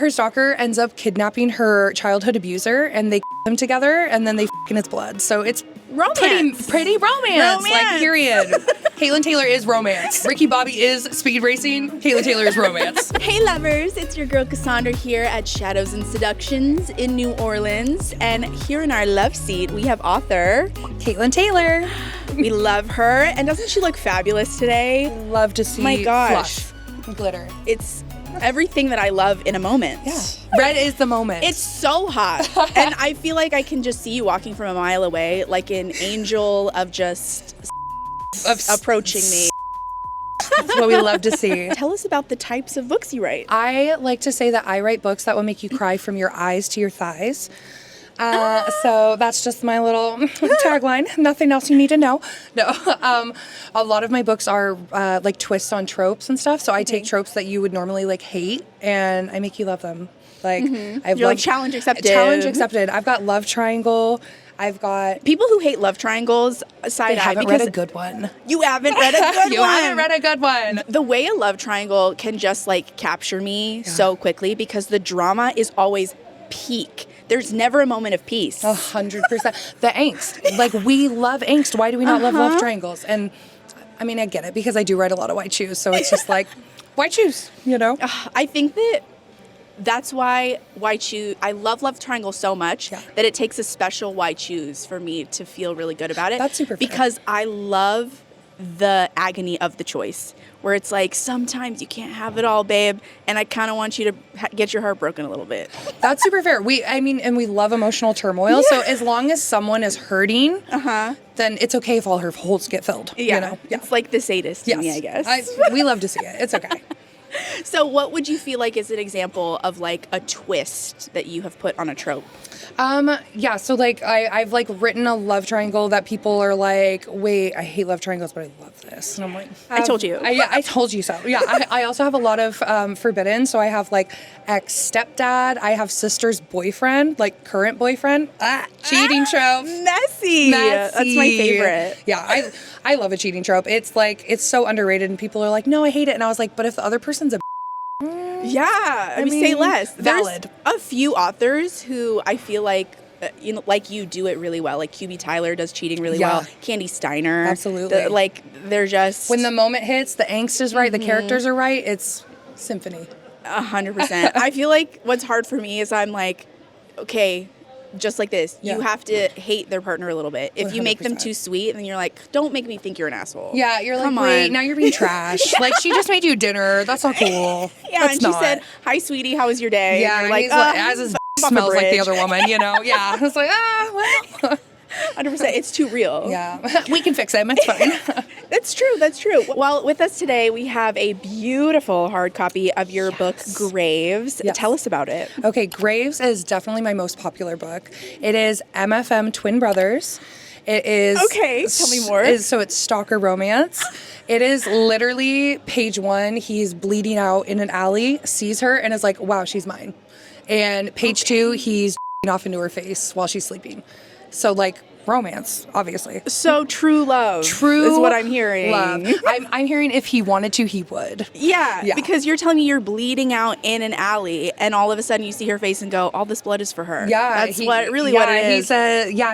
Her stalker ends up kidnapping her childhood abuser, and they them together, and then they in its blood. So it's romance. Pretty romance. Like, period. Katelyn Taylor is romance. Ricky Bobby is speed racing. Katelyn Taylor is romance. Hey lovers, it's your girl Cassandra here at Shadows and Seductions in New Orleans. And here in our love seat, we have author Katelyn Taylor. We love her. And doesn't she look fabulous today? Love to see my gosh. Fluff. Glitter. It's everything that I love in a moment. Yeah. Red is the moment. It's so hot. And I feel like I can just see you walking from a mile away, like an angel of just approaching me. That's what we love to see. Tell us about the types of books you write. I like to say that I write books that will make you cry from your eyes to your thighs. So that's just my little tagline. Nothing else you need to know. No, a lot of my books are like twists on tropes and stuff. So I take tropes that you would normally like hate, and I make you love them. Like You're like challenge accepted. Challenge accepted. I've got love triangle. I've got people who hate love triangles. Side eye, haven't read a good one. You haven't read a good one. You haven't read a good one. The way a love triangle can just like capture me so quickly because the drama is always peak. There's never a moment of peace. 100%. The angst. Like, we love angst. Why do we not love triangles? And, I mean, I get it because I do write a lot of white shoes. So it's just like, white shoes, you know? I think that's why white shoes, I love triangles so much that it takes a special white shoes for me to feel really good about it. That's super fair. Because I love the agony of the choice. Where it's like, sometimes you can't have it all, babe, and I kind of want you to get your heart broken a little bit. That's super fair. And we love emotional turmoil. So as long as someone is hurting, then it's okay if all her holes get filled. Yeah, you know? It's like the sadist in me, I guess. We love to see it. It's okay. So what would you feel like is an example of like a twist that you have put on a trope? So like I've like written a love triangle that people are like, wait, I hate love triangles, but I love this. And I'm like, I told you. I told you so. Yeah. I also have a lot of forbidden. So I have like ex-stepdad. I have sister's boyfriend, like current boyfriend. Cheating trope. Messy. That's my favorite. Yeah. I love a cheating trope. It's like, it's so underrated and people are like, no, I hate it. And I was like, but if the other person's a I mean, say less. Valid. There's a few authors who I feel like, like you do it really well. Like QB Tyler does cheating really well. Candy Steiner. Absolutely. They're just... When the moment hits, the angst is right, the characters are right, it's symphony. 100%. I feel like what's hard for me is I'm like, okay, just like this. You have to hate their partner a little bit. If you make them too sweet, then you're like, don't make me think you're an asshole. Yeah, you're like, wait, now you're being trash. Like, she just made you dinner. That's not cool. And she said, hi, sweetie, how was your day? Yeah, and you're like, as his smells like the other woman, you know? Yeah. I was like, well. 100%. It's too real. Yeah. We can fix him. It's fine. That's true. That's true. Well, with us today, we have a beautiful hard copy of your book, Graves. Yes. Tell us about it. Okay. Graves is definitely my most popular book. It is MFM Twin Brothers. It is... Okay. Tell me more. So it's Stalker Romance. It is literally page 1. He's bleeding out in an alley, sees her, and is like, wow, she's mine. And page 2, he's off into her face while she's sleeping. So, like, romance, obviously. So true love. True is what I'm hearing. Love. I'm hearing if he wanted to, he would. Yeah, because you're telling me you're bleeding out in an alley, and all of a sudden you see her face and go, all this blood is for her. Yeah. That's what it is.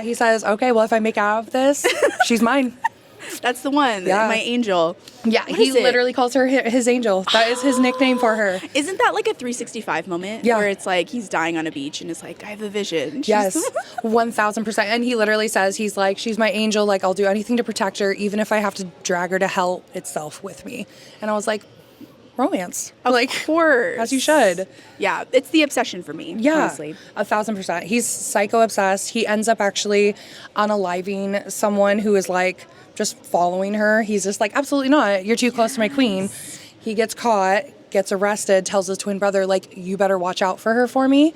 He says, okay, well, if I make out of this, she's mine. That's the one. Yeah. My angel. Yeah, he literally calls her his angel. That is his nickname for her. Isn't that like a 365 moment? Yeah. Where it's like he's dying on a beach and it's like, I have a vision. Yes, 1,000%. And he literally says, he's like, she's my angel. Like, I'll do anything to protect her, even if I have to drag her to hell itself with me. And I was like, romance. Of course. As you should. Yeah, it's the obsession for me, honestly. 1,000%. He's psycho-obsessed. He ends up actually unaliving someone who is like, just following her. He's just like, absolutely not. You're too close to my queen. He gets caught, gets arrested, tells his twin brother, like, you better watch out for her for me.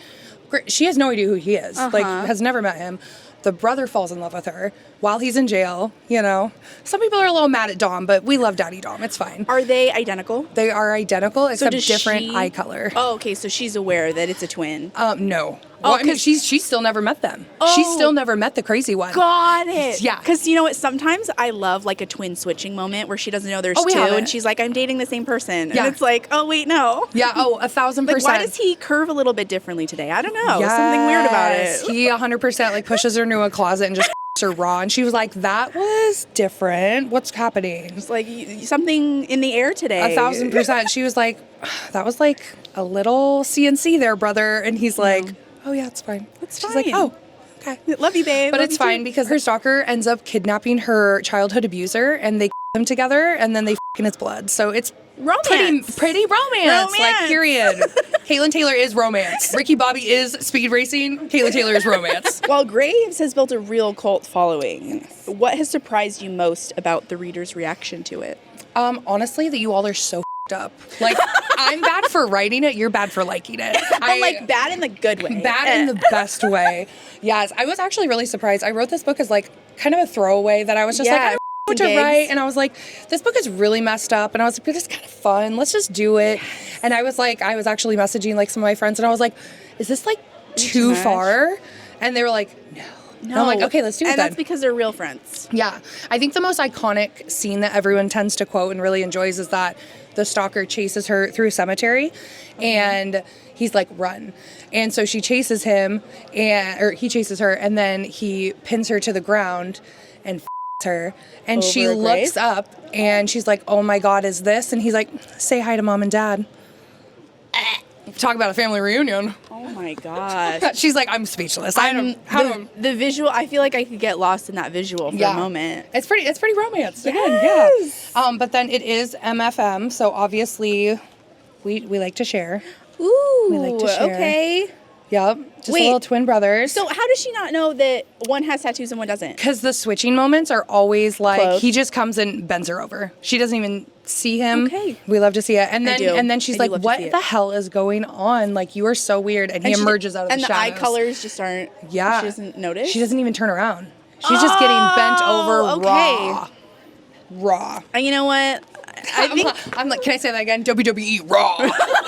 She has no idea who he is. Like, has never met him. The brother falls in love with her while he's in jail, you know. Some people are a little mad at Dom, but we love Daddy Dom. It's fine. Are they identical? They are identical, except different eye color. Oh, okay. So she's aware that it's a twin. No. Well, I mean, she's still never met them. She's still never met the crazy one. Got it. Yeah. Because you know what? Sometimes I love like a twin switching moment where she doesn't know there's two, and she's like, I'm dating the same person. Yeah. And it's like, oh, wait, no. Yeah, 1,000%. Like, why does he curve a little bit differently today? I don't know. Yes. Something weird about it. He 100% like pushes her into a closet and just her raw. And she was like, that was different. What's happening? It's like something in the air today. 1,000%. She was like, that was like a little CNC there, brother. And he's like, oh, yeah, it's fine. It's She's fine. like, oh, okay. Love you, babe. But it's fine because her stalker ends up kidnapping her childhood abuser and they them together and then they in his blood. So it's romance. Pretty romance. Like, period. Katelyn Taylor is romance. Ricky Bobby is speed racing. Katelyn Taylor is romance. While Graves has built a real cult following, what has surprised you most about the reader's reaction to it? Honestly, that you all are so up. Like, I'm bad for writing it, you're bad for liking it. But like bad in the good way. Bad in the best way. Yes, I was actually really surprised. I wrote this book as like kind of a throwaway that I was just like, I don't know what to write. And I was like, this book is really messed up. And I was like, this is kind of fun. Let's just do it. And I was actually messaging like some of my friends and I was like, is this like too far? And they were like, no. And I'm like, okay, let's do it then. And that's because they're real friends. Yeah. I think the most iconic scene that everyone tends to quote and really enjoys is that the stalker chases her through a cemetery and he's like, run. And so she chases him or he chases her and then he pins her to the ground and her. And she looks up and she's like, oh my God, is this? And he's like, say hi to mom and dad. Talk about a family reunion. Oh my gosh. She's like, I'm speechless. The visual, I feel like I could get lost in that visual for a moment. It's pretty romance. Yes. Again, yeah. But then it is MFM, so obviously we like to share. Ooh. We like to share. Okay. Yep. Just little twin brothers. So how does she not know that one has tattoos and one doesn't? Because the switching moments are always like, close. He just comes and bends her over. She doesn't even see him. Okay. We love to see it. And then she's like, what the hell is going on? Like, you are so weird. And he emerges out of the shadows. And the eye colors just aren't. Yeah. She doesn't notice? She doesn't even turn around. She's just getting bent over raw. And you know what? I'm like, can I say that again? WWE raw.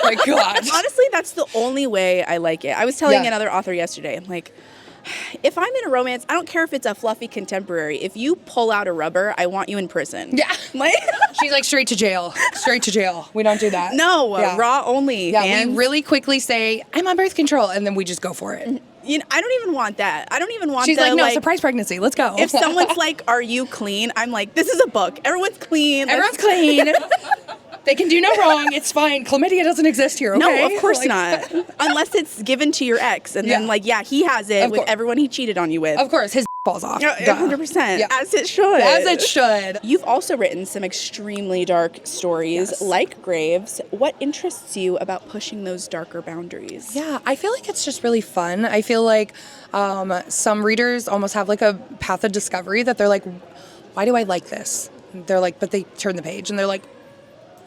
My God. Honestly, that's the only way I like it. I was telling another author yesterday, I'm like, if I'm in a romance, I don't care if it's a fluffy contemporary. If you pull out a rubber, I want you in prison. Yeah. Like, she's like, straight to jail. Straight to jail. We don't do that. No, raw only. Yeah, fans. we really quickly say, I'm on birth control, and then we just go for it. You know, I don't even want that. I don't even want She's like, no, surprise pregnancy. Let's go. If someone's like, are you clean? I'm like, this is a book. Everyone's clean. Everyone's clean. They can do no wrong. It's fine. Chlamydia doesn't exist here, okay? No, of course not. Unless it's given to your ex. And then, he has it with everyone he cheated on you with. Of course. His falls off. 100%. Yeah. As it should. As it should. You've also written some extremely dark stories, like Graves. What interests you about pushing those darker boundaries? Yeah, I feel like it's just really fun. I feel like some readers almost have like a path of discovery that they're like, why do I like this? They're like, but they turn the page and they're like,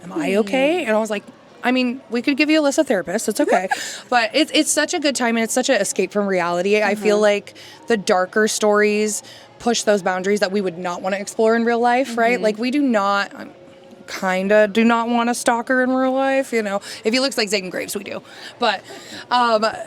am I okay? And I was like, I mean, we could give you a list of therapists. It's okay. But it's such a good time and it's such an escape from reality. I feel like the darker stories push those boundaries that we would not want to explore in real life, right? Like, we do not want a stalker in real life, you know. If he looks like Zayden Graves, we do. But,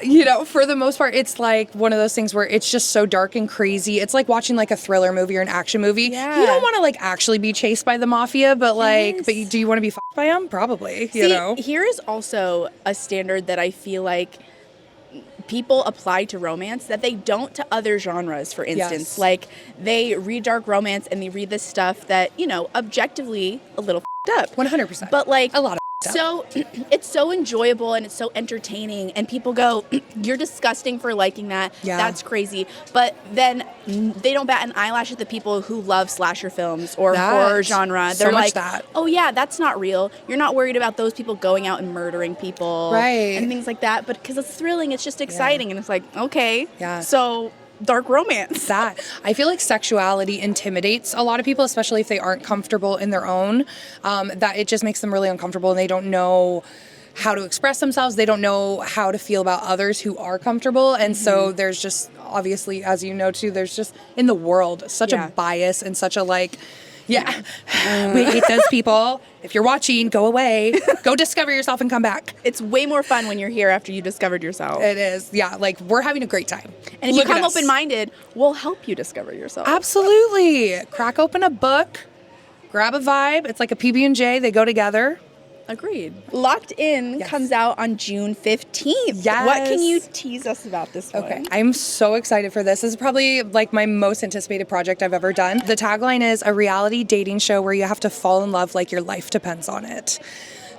you know, for the most part, it's like one of those things where it's just so dark and crazy. It's like watching like a thriller movie or an action movie. Yeah. You don't want to like actually be chased by the mafia, but like, do you want to be fucked by them? Probably, you know. Here is also a standard that I feel like people apply to romance that they don't to other genres, for instance. Yes. Like, they read dark romance and they read this stuff that, you know, objectively a little up. 100%. But like a lot of so it's so enjoyable and it's so entertaining and people go, you're disgusting for liking that. Yeah. That's crazy. But then they don't bat an eyelash at the people who love slasher films or horror genre. They're like, oh yeah, that's not real. You're not worried about those people going out and murdering people. Right. And things like that. But because it's thrilling, it's just exciting. And it's like, okay. Yeah. So dark romance. I feel like sexuality intimidates a lot of people, especially if they aren't comfortable in their own, that it just makes them really uncomfortable and they don't know how to express themselves. They don't know how to feel about others who are comfortable. And so there's just, obviously, as you know too, there's just in the world such a bias and such a like, Yeah. We hate those people. If you're watching, go away. Go discover yourself and come back. It's way more fun when you're here after you discovered yourself. It is. Yeah. Like, we're having a great time. And if you come open-minded, we'll help you discover yourself. Absolutely. Crack open a book. Grab a vibe. It's like a PB&J. They go together. Agreed. Locked In comes out on June 15th. Yes. What can you tease us about this one? Okay. I'm so excited for this. This is probably like my most anticipated project I've ever done. The tagline is a reality dating show where you have to fall in love like your life depends on it.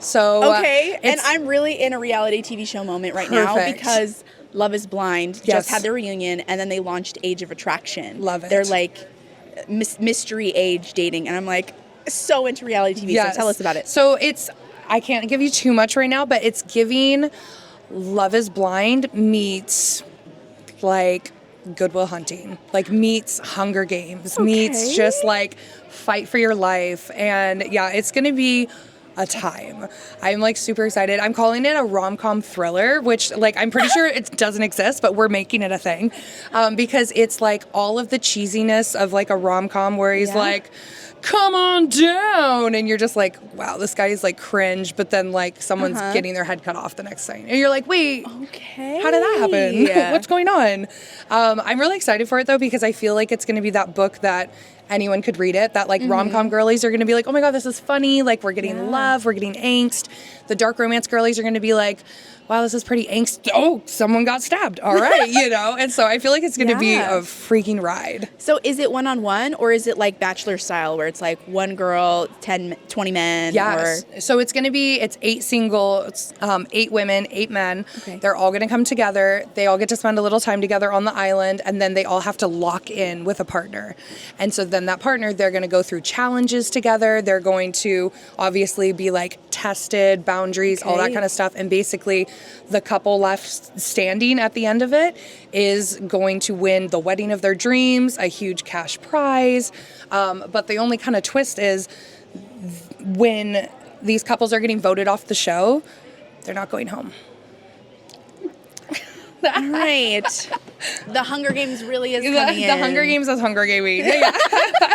So okay, and I'm really in a reality TV show moment right now because Love is Blind just had their reunion, and then they launched Age of Attraction. Love it. They're like mystery age dating, and I'm like so into reality TV. So tell us about it. So I can't give you too much right now, but it's giving Love is Blind meets like Good Will Hunting, like meets Hunger Games, meets just like fight for your life. And yeah, it's going to be a time. I'm like super excited. I'm calling it a rom-com thriller, which like I'm pretty sure it doesn't exist, but we're making it a thing because it's like all of the cheesiness of like a rom-com where he's like, come on down, and you're just like, wow, this guy is like cringe, but then like someone's getting their head cut off the next thing, and you're like, wait, how did that happen? What's going on? I'm really excited for it though, because I feel like it's going to be that book that anyone could read it, that like rom-com girlies are going to be like, oh my god, this is funny, like we're getting love, we're getting angst. The dark romance girlies are going to be like, wow, this is pretty angst. Oh, someone got stabbed. All right, you know? And so I feel like it's going to be a freaking ride. So is it one-on-one, or is it like Bachelor style where it's like one girl, 20 men? Yes. So it's going to be, it's 8 singles, 8 women, 8 men. Okay. They're all going to come together. They all get to spend a little time together on the island, and then they all have to lock in with a partner. And so then that partner, they're going to go through challenges together. They're going to obviously be like tested, boundaries, all that kind of stuff. And basically, the couple left standing at the end of it is going to win the wedding of their dreams, a huge cash prize. But the only kind of twist is when these couples are getting voted off the show, they're not going home. Right. The Hunger Games really is coming in. The Hunger Games is Hunger Gaming. Yeah.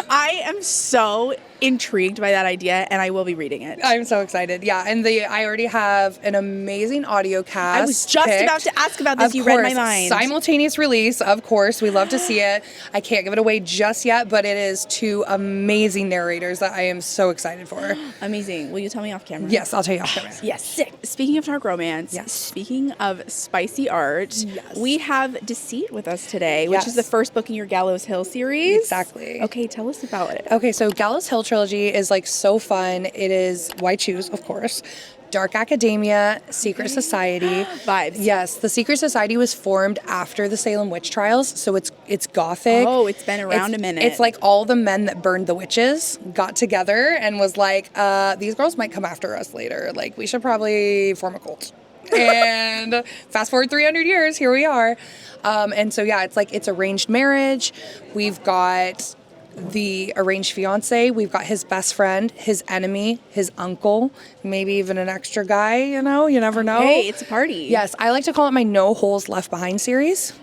I am so intrigued by that idea, and I will be reading it. I'm so excited. Yeah, and I already have an amazing audio cast. I was just about to ask about this. You read my mind. Simultaneous release, of course. We love to see it. I can't give it away just yet, but it is 2 amazing narrators that I am so excited for. Amazing. Will you tell me off camera? Yes, I'll tell you off camera. Yes. Sick. Speaking of dark romance, speaking of spicy art, we have Deceit with us today, which is the first book in your Gallows Hill series. Exactly. Okay, tell us about it. Okay, so Gallows Hill Trilogy is like so fun. It is Why Choose, of course. Dark academia, secret society. Vibes. Yes, the secret society was formed after the Salem witch trials, so it's gothic. Oh, it's been around a minute. It's like all the men that burned the witches got together and was like, these girls might come after us later. Like, we should probably form a cult. And fast forward 300 years, here we are. And so, yeah, it's like it's arranged marriage. We've got the arranged fiance, we've got his best friend, his enemy, his uncle, maybe even an extra guy, you know, you never know. Hey, it's a party. Yes, I like to call it my No Holes Left Behind series.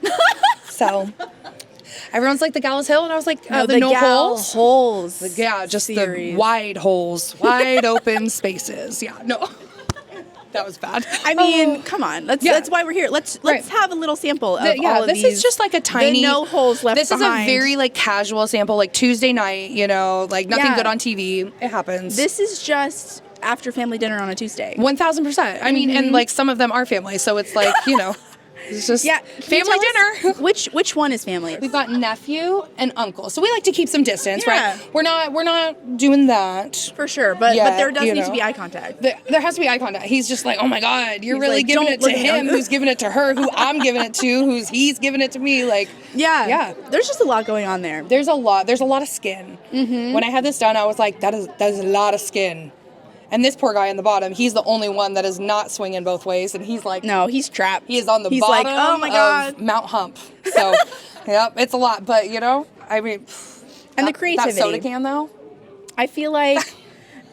So everyone's like the Gallows Hill, and I was like, the no holes. Just series. The wide holes, wide open spaces. Yeah, no. That was bad. I mean, come on. That's why we're here. Let's have a little sample of all of these. This is just like a tiny. No holes left behind. This is a very like casual sample, like Tuesday night. You know, like nothing good on TV. It happens. This is just after family dinner on a Tuesday. 1000%. I mean, and like some of them are family, so it's like it's just family dinner. Which one is family? We've got nephew and uncle, so we like to keep some distance, right? We're not doing that for sure, but there does need to be eye contact. There has to be eye contact. He's just like, oh my god, you're really giving it to him, who's giving it to her, who I'm giving it to, he's giving it to me, like There's just a lot going on there. There's a lot of skin. Mm-hmm. When I had this done, I was like, that is a lot of skin. And this poor guy in the bottom, he's the only one that is not swinging both ways, and he's like, no, he's trapped. He is on the bottom like, oh my god, of Mount Hump. So, it's a lot. But I mean, and the creativity. That soda can though. I feel like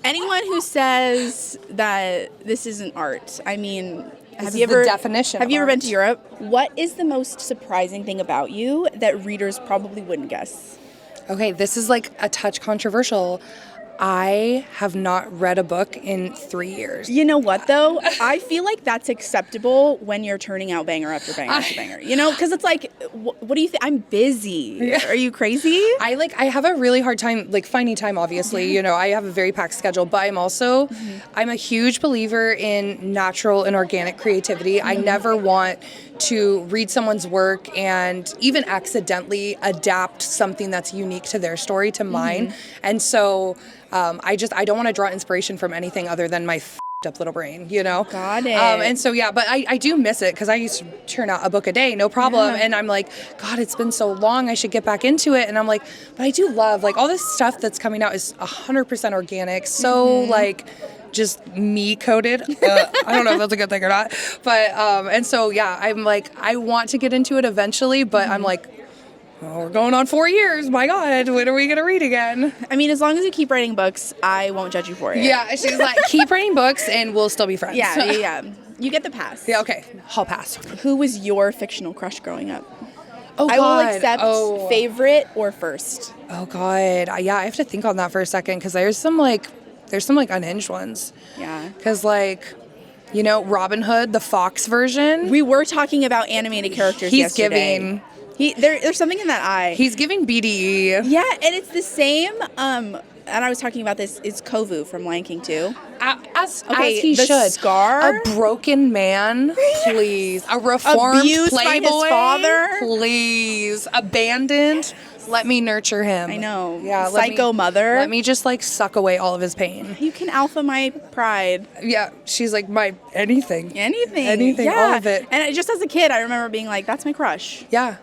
anyone who says that this isn't art, I mean, have you ever been to Europe? What is the most surprising thing about you that readers probably wouldn't guess? Okay, this is like a touch controversial. I have not read a book in 3 years. You know what, though? I feel like that's acceptable when you're turning out banger after banger after banger. You know, because it's like, what do you think? I'm busy. Yeah. Are you crazy? I have a really hard time, like, finding time, obviously. You know, I have a very packed schedule, but I'm also, I'm a huge believer in natural and organic creativity. I never want to read someone's work and even accidentally adapt something that's unique to their story to mine. And so I don't want to draw inspiration from anything other than my up little brain, you know? Got it. And so, yeah, but I do miss it because I used to churn out a book a day, no problem. Yeah. And I'm like, God, it's been so long. I should get back into it. And I'm like, but I do love, like, all this stuff that's coming out is 100% organic. So, like, just me coded. I don't know if that's a good thing or not. But, and so, yeah, I'm like, I want to get into it eventually, but I'm like, oh, we're going on 4 years. My God, when are we going to read again? I mean, as long as you keep writing books, I won't judge you for it. Yeah, she's like, keep writing books and we'll still be friends. Yeah. You get the pass. Yeah, okay. I'll pass. Who was your fictional crush growing up? Oh, God. I will accept favorite or first. Oh, God. Yeah, I have to think on that for a second because there's some unhinged ones. Yeah. Because, like, you know, Robin Hood, the Fox version. We were talking about animated characters yesterday. Giving... There's something in that eye. He's giving BDE. Yeah, and it's the same. And I was talking about this. It's Kovu from Lion King too. As he should. Scar, a broken man, please. A reformed abused playboy, by his father, please. Abandoned. Let me nurture him. I know. Yeah. Psycho mother. Let me just like suck away all of his pain. You can alpha my pride. Yeah. She's like my anything. Yeah. All of it. And just as a kid, I remember being like, "That's my crush." Yeah.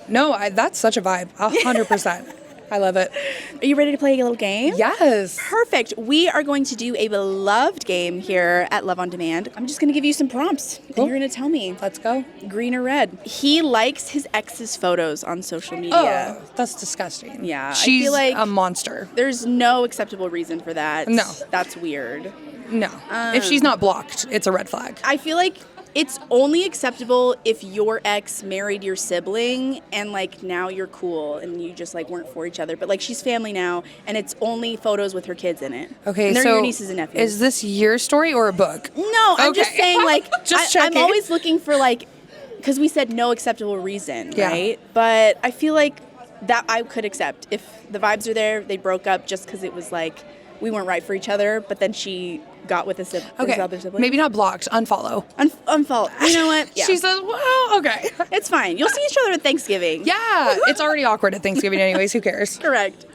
No, that's such a vibe. 100%. I love it. Are you ready to play a little game? Yes. Perfect. We are going to do a beloved game here at Love on Demand. I'm just going to give you some prompts, and you're going to tell me. Let's go. Green or red? He likes his ex's photos on social media. Oh, that's disgusting. Yeah. She's I feel like a monster. There's no acceptable reason for that. No. That's weird. No. If she's not blocked, it's a red flag. I feel like it's only acceptable if your ex married your sibling and, like, now you're cool and you just, like, weren't for each other. But, like, she's family now, and it's only photos with her kids in it. Okay, and they're so your nieces and nephews. Is this your story or a book? No, I'm just saying, like, I'm always looking for, like, because we said no acceptable reason, right? But I feel like that I could accept. If the vibes are there, they broke up just because it was, like, we weren't right for each other, but then she got with his other sibling. Maybe not blocked, unfollow. Unfollow. You know what? Yeah. She says, well, okay. It's fine. You'll see each other at Thanksgiving. Yeah, it's already awkward at Thanksgiving anyways. Who cares? Correct.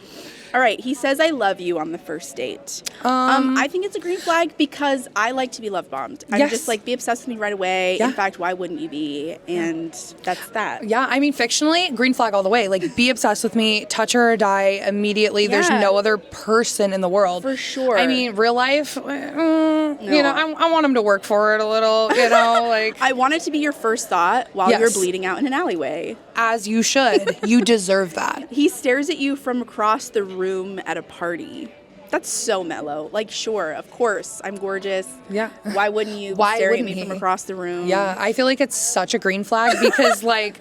All right. He says, I love you on the first date. I think it's a green flag because I like to be love bombed. I'm just like, be obsessed with me right away. Yeah. In fact, why wouldn't you be? And that's that. Yeah. I mean, fictionally, green flag all the way. Like, be obsessed with me, touch her or die immediately. Yeah. There's no other person in the world. For sure. I mean, real life, you know, I want him to work for it a little, you know, like. I want it to be your first thought while you're bleeding out in an alleyway. As you should. You deserve that. He stares at you from across the room at a party. That's so mellow. Like, sure, of course, I'm gorgeous. Yeah. Why wouldn't you be staring at me from across the room? Yeah, I feel like it's such a green flag because, like,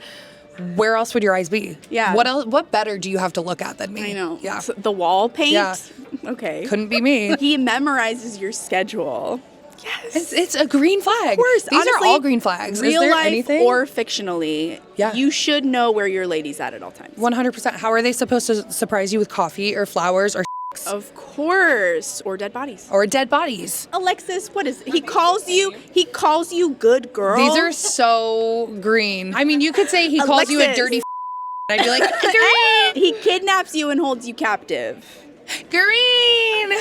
where else would your eyes be? Yeah. What better do you have to look at than me? I know. Yeah. So the wall paint? Yeah. Okay. Couldn't be me. He memorizes your schedule. Yes. It's a green flag. Of course. These are all green flags. Real Is there life anything? or fictionally, you should know where your lady's at all times. 100%. How are they supposed to surprise you with coffee or flowers or Of course. Or dead bodies. Or dead bodies. Alexis, what is it? He calls you good girl. These are so green. I mean, you could say he calls you a dirty I'd be like, green. He kidnaps you and holds you captive. Green.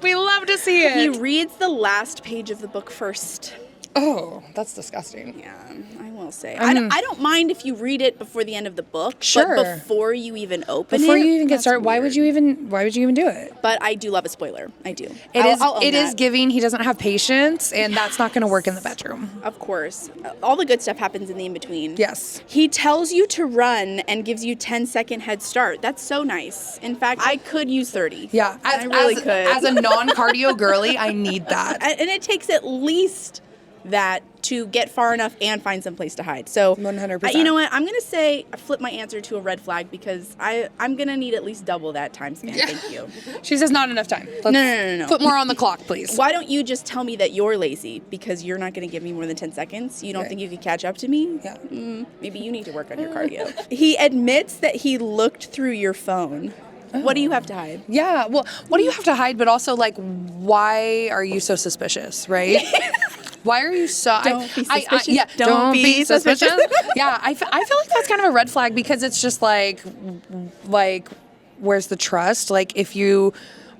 We love to see it. He reads the last page of the book first. Oh, that's disgusting. Yeah, I will say. I don't mind if you read it before the end of the book. Sure. But before you even open before you even get started, why would you even do it? But I do love a spoiler. I do. It is giving he doesn't have patience, and that's not going to work in the bedroom. Of course. All the good stuff happens in the in-between. Yes. He tells you to run and gives you 10-second head start. That's so nice. In fact, I could use 30. Yeah. I really could. As a non-cardio girly, I need that. And it takes at least that to get far enough and find some place to hide. So 100%. You know what? I'm going to say flip my answer to a red flag because I'm going to need at least double that time span. Yeah. Thank you. She says not enough time. No. Put more on the clock, please. Why don't you just tell me that you're lazy because you're not going to give me more than 10 seconds? You don't think you could catch up to me? Yeah. Maybe you need to work on your cardio. He admits that he looked through your phone. What do you have to hide? Yeah, well, what do you have to hide? But also, like, why are you so suspicious, right? Why are you so... Don't be suspicious. Don't be suspicious. Yeah, I feel like that's kind of a red flag because it's just like, where's the trust? Like, if you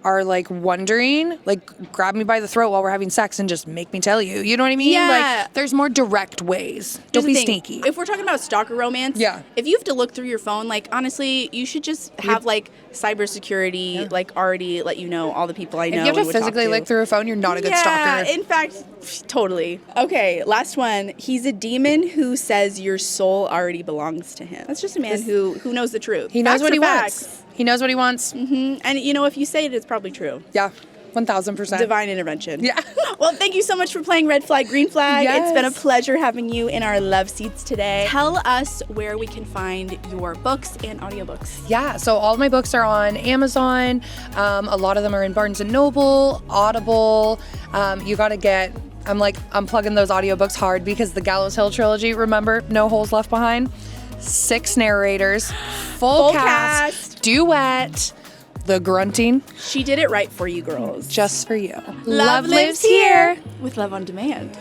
are, like, wondering, like, grab me by the throat while we're having sex and just make me tell you. You know what I mean? Yeah. Like, there's more direct ways. Don't be sneaky. If we're talking about stalker romance, if you have to look through your phone, like, honestly, you should just have, like, cybersecurity, like, already let you know all the people I know. If you have to physically look through a phone, you're not a good stalker. In fact, totally. Okay, last one. He's a demon who says your soul already belongs to him. That's just a man who knows the truth. He knows what he wants. He knows what he wants. Mm-hmm. And, you know, if you say it, it's probably true. Yeah, 1,000%. Divine intervention. Yeah. Well, thank you so much for playing Red Flag, Green Flag. Yes. It's been a pleasure having you in our love seats today. Tell us where we can find your books and audiobooks. Yeah, so all of my books are on Amazon. A lot of them are in Barnes & Noble, Audible. You got to get... I'm plugging those audiobooks hard because the Gallows Hill trilogy, remember, No Holes Left Behind, 6 narrators, full cast, duet, the grunting. She did it right for you girls. Just for you. Love lives here with Love on Demand.